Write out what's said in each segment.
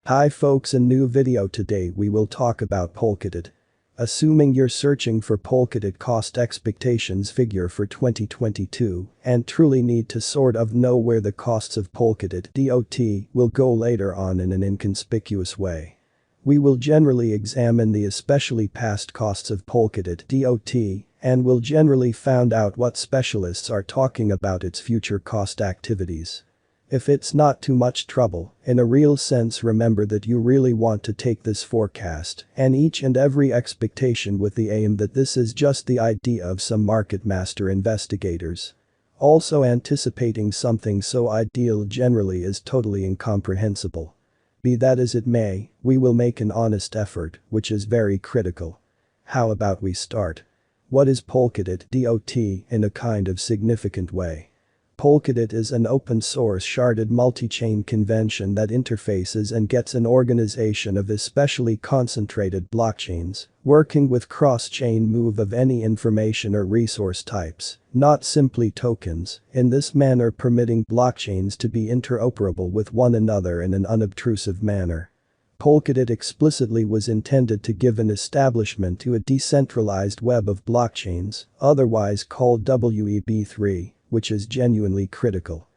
Hi folks, a new video today we will talk about Polkadot. Assuming you're searching for Polkadot cost expectations figure for 2022 and truly need to sort of know where the costs of Polkadot DOT will go later on in an inconspicuous way. We will generally examine the especially past costs of Polkadot DOT and will generally find out what specialists are talking about its future cost activities. If it's not too much trouble, in a real sense remember that you really want to take this forecast and each and every expectation with the aim that this is just the idea of some market master investigators. Also anticipating something so ideal generally is totally incomprehensible. Be that as it may, we will make an honest effort, which is very critical. How about we start? What is Polkadot DOT in a kind of significant way? Polkadot is an open-source sharded multi-chain convention that interfaces and gets an organization of especially concentrated blockchains, working with cross-chain move of any information or resource types, not simply tokens, in this manner permitting blockchains to be interoperable with one another in an unobtrusive manner. Polkadot explicitly was intended to give an establishment to a decentralized web of blockchains, otherwise called Web3. Which is genuinely critical.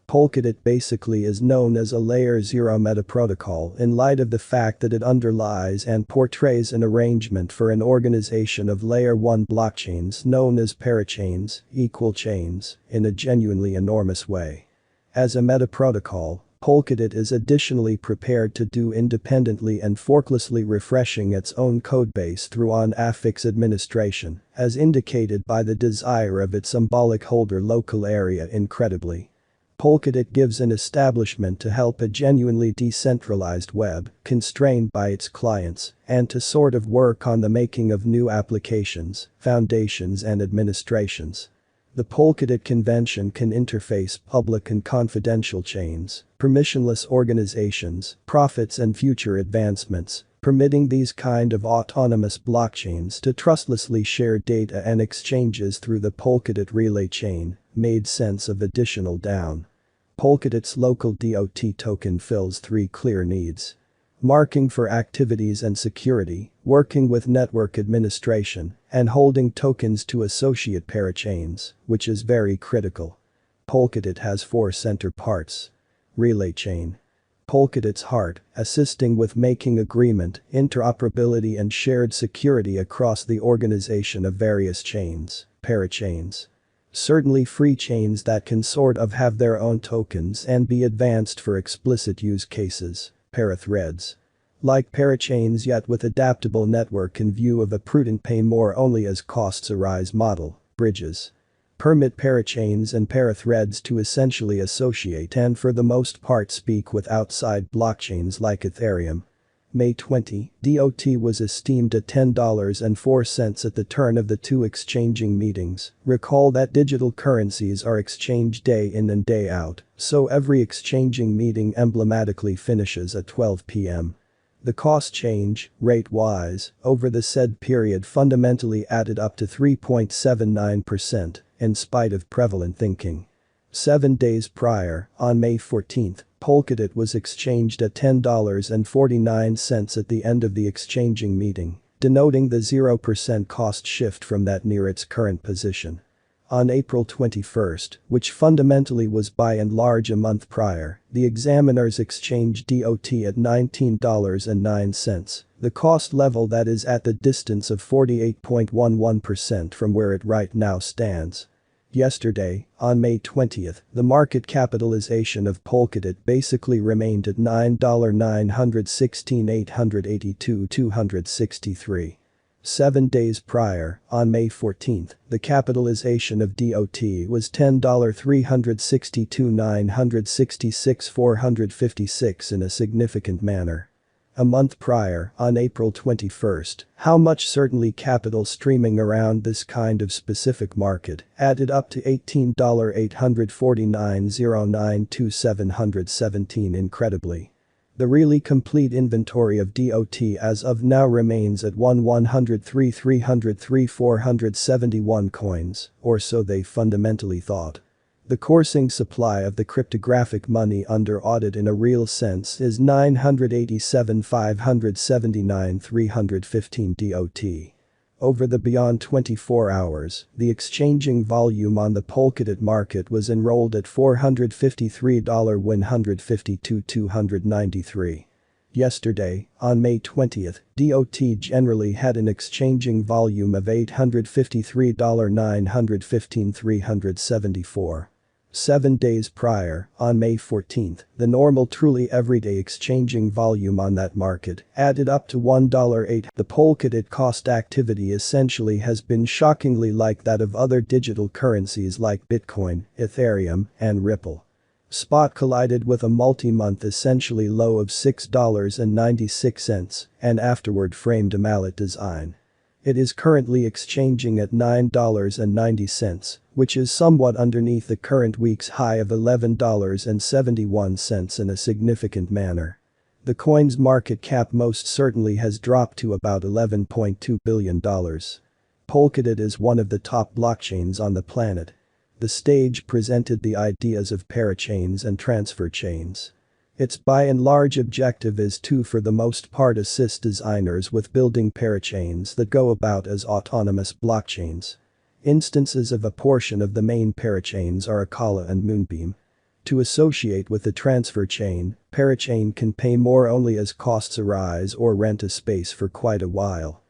Polkadot basically is known as a layer 0 metaprotocol in light of the fact that it underlies and portrays an arrangement for an organization of layer 1 blockchains known as parachains, equal chains, in a genuinely enormous way. As a metaprotocol, Polkadot is additionally prepared to do independently and forklessly refreshing its own codebase through on-affix administration, as indicated by the desire of its symbolic holder local area incredibly. Polkadot gives an establishment to help a genuinely decentralized web, constrained by its clients, and to sort of work on the making of new applications, foundations and administrations. The Polkadot convention can interface public and confidential chains, permissionless organizations, profits and future advancements, permitting these kind of autonomous blockchains to trustlessly share data and exchanges through the Polkadot relay chain, made sense of additional down. Polkadot's local DOT token fills three clear needs. Marking for activities and security, working with network administration, and holding tokens to associate parachains, which is very critical. Polkadot has four center parts. Relay chain. Polkadot's heart, assisting with making agreement, interoperability and shared security across the organization of various chains, parachains. Certainly free chains that can sort of have their own tokens and be advanced for explicit use cases. Parathreads. Like parachains yet with adaptable network in view of a prudent pay more only as costs arise model, bridges. Permit parachains and parathreads to essentially associate and for the most part speak with outside blockchains like Ethereum. May 20, DOT was esteemed at $10.04 at the turn of the two exchanging meetings. Recall that digital currencies are exchanged day in and day out, so every exchanging meeting emblematically finishes at 12 p.m. The cost change, rate-wise, over the said period fundamentally added up to 3.79%, in spite of prevalent thinking. 7 days prior, on May 14, Polkadot was exchanged at $10.49 at the end of the exchanging meeting, denoting the 0% cost shift from that near its current position. On April 21, which fundamentally was by and large a month prior, the examiners exchanged DOT at $19.09, the cost level that is at the distance of 48.11% from where it right now stands. Yesterday, on May 20, the market capitalization of Polkadot basically remained at $9,916,882,263. 7 days prior, on May 14, the capitalization of DOT was $10,362,966,456 in a significant manner. A month prior, on April 21, how much certainly capital streaming around this kind of specific market added up to $18,849,092,717 incredibly. The really complete inventory of DOT as of now remains at 103,303,471 coins, or so they fundamentally thought. The coursing supply of the cryptographic money under audit in a real sense is 987,579 315 DOT. Over the beyond 24 hours, the exchanging volume on the Polkadot market was enrolled at $453,152,293. Yesterday, on May 20th, DOT generally had an exchanging volume of $853,915,374. 7 days prior, on May 14th, the normal truly everyday exchanging volume on that market added up to $1.08. The Polkadot cost activity essentially has been shockingly like that of other digital currencies like Bitcoin, Ethereum, and Ripple. Spot collided with a multi-month essentially low of $6.96 and afterward framed a mallet design. It is currently exchanging at $9.90, which is somewhat underneath the current week's high of $11.71 in a significant manner. The coin's market cap most certainly has dropped to about $11.2 billion. Polkadot is one of the top blockchains on the planet. The stage presented the ideas of parachains and transfer chains. Its by and large objective is to for the most part assist designers with building parachains that go about as autonomous blockchains. Instances of a portion of the main parachains are Akala and Moonbeam. To associate with the transfer chain, parachain can pay more only as costs arise or rent a space for quite a while.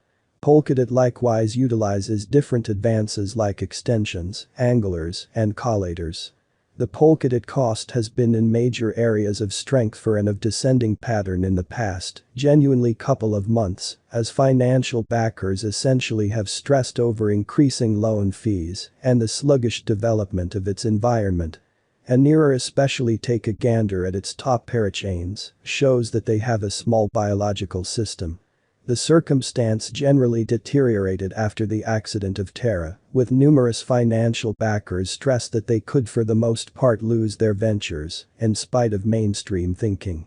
Polkadot likewise utilizes different advances like extensions, anglers, and collators. The Polkadot cost has been in major areas of strength for and of descending pattern in the past, genuinely couple of months, as financial backers essentially have stressed over increasing loan fees and the sluggish development of its environment. And nearer especially take a gander at its top parachains, shows that they have a small biological system. The circumstance generally deteriorated after the accident of Terra, with numerous financial backers stressed that they could for the most part lose their ventures, in spite of mainstream thinking.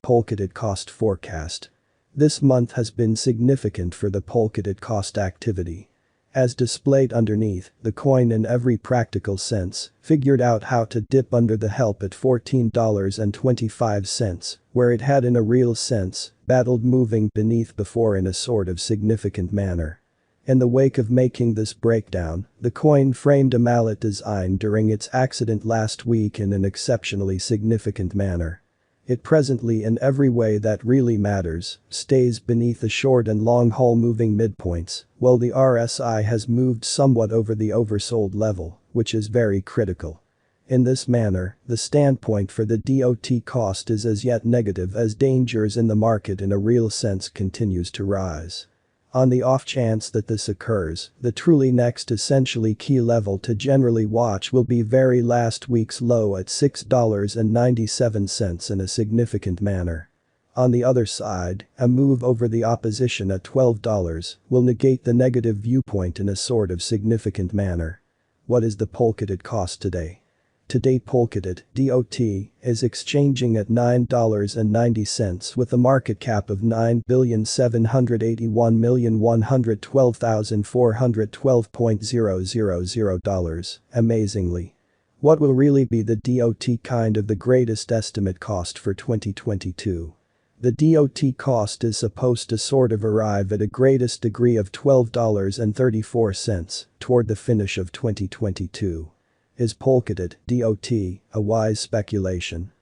Polkadot cost forecast. This month has been significant for the Polkadot cost activity. As displayed underneath, the coin in every practical sense figured out how to dip under the help at $14.25, where it had in a real sense battled moving beneath before in a sort of significant manner. In the wake of making this breakdown, the coin framed a mallet design during its accident last week in an exceptionally significant manner. It presently in every way that really matters, stays beneath the short and long haul moving midpoints, while the RSI has moved somewhat over the oversold level, which is very critical. In this manner, the standpoint for the DOT cost is as yet negative as dangers in the market in a real sense continues to rise. On the off chance that this occurs, the truly next essentially key level to generally watch will be very last week's low at $6.97 in a significant manner. On the other side, a move over the opposition at $12 will negate the negative viewpoint in a sort of significant manner. What is the Polkadot cost today? Today Polkadot, DOT, is exchanging at $9.90 with a market cap of $9,781,112,412.000. Amazingly. What will really be the DOT kind of the greatest estimate cost for 2022? The DOT cost is supposed to sort of arrive at a greatest degree of $12.34 toward the finish of 2022. Is Polkadot, DOT, a wise speculation?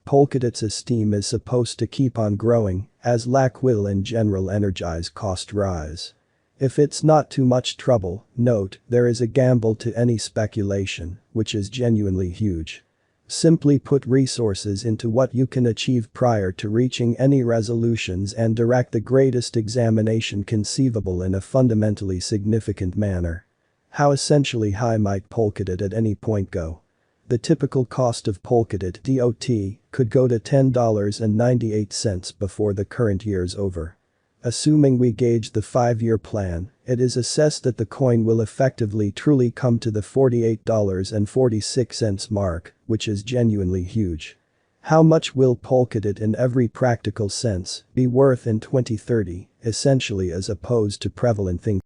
Polkadot's esteem is supposed to keep on growing, as lack will in general energize cost rise. If it's not too much trouble, note, there is a gamble to any speculation, which is genuinely huge. Simply put resources into what you can achieve prior to reaching any resolutions and direct the greatest examination conceivable in a fundamentally significant manner. How essentially high might Polkadot at any point go? The typical cost of Polkadot DOT could go to $10.98 before the current year's over. Assuming we gauge the 5-year plan, it is assessed that the coin will effectively truly come to the $48.46 mark, which is genuinely huge. How much will Polkadot in every practical sense be worth in 2030, essentially as opposed to prevalent thinking?